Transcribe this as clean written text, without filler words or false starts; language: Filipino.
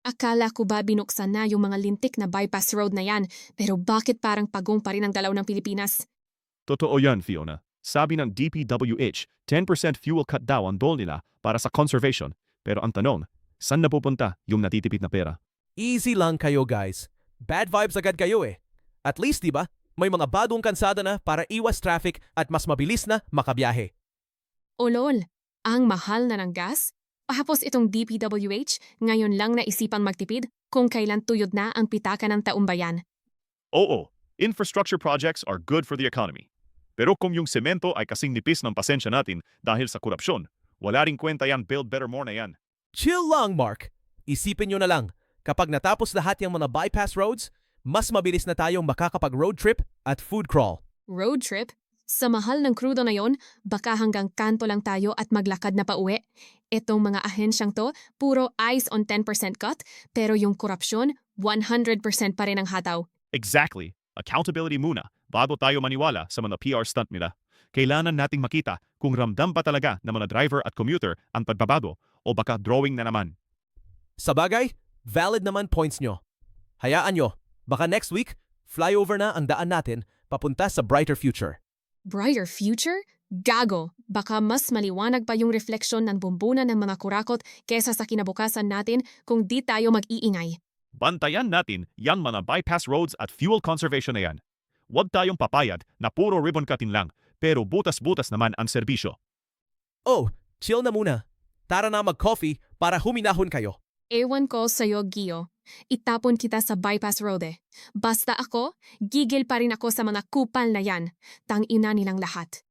Akala ko ba binuksan na yung mga lintik na bypass road na yan, pero bakit parang pagong pa rin ang dalaw ng Pilipinas? Totoo yan, Fiona. Sabi ng DPWH, 10% fuel cut daw ang goal nila para sa conservation. Pero ang tanong, saan napupunta yung natitipid na pera? Easy lang kayo guys. Bad vibes agad kayo eh. At least, di ba? May mga bagong kansada na para iwas traffic at mas mabilis na makabiyahe. Olol, ang mahal na ng gas? Tapos itong DPWH, ngayon lang naisipang magtipid kung kailan tuyod na ang pitaka ng taumbayan. Oo, infrastructure projects are good for the economy. Pero kung yung semento ay kasing nipis ng pasensya natin dahil sa korupsyon, wala ring kwenta yan build better more na yan. Chill lang, Mark. Isipin nyo na lang, kapag natapos lahat yung mga bypass roads, mas mabilis na tayong makakapag-road trip at food crawl. Road trip? Sa mahal ng krudo na yon, baka hanggang kanto lang tayo at maglakad na pauwi. Itong mga ahensyang to, puro eyes on 10% cut, pero yung korupsyon, 100% pa rin ang hataw. Exactly. Accountability muna bago tayo maniwala sa mga PR stunt nila. Kailangan nating makita kung ramdam pa talaga ng mga driver at commuter ang pagbabago o baka drawing na naman. Sa bagay, valid naman points nyo. Hayaan nyo, baka next week, flyover na ang daan natin papunta sa brighter future. Brighter future? Gago! Baka mas maliwanag pa yung refleksyon ng bumbunan ng mga kurakot kesa sa kinabukasan natin kung di tayo mag-iingay. Bantayan natin yang mga bypass roads at fuel conservation na yan. Huwag tayong papayad na puro ribbon cutting lang, pero butas-butas naman ang serbisyo. Oh, chill na muna. Tara na mag-coffee para huminahon kayo. Ewan ko sa'yo, Gio. Itapon kita sa bypass road eh. Basta ako, gigil pa rin ako sa mga kupal na yan. Tang ina nilang lahat.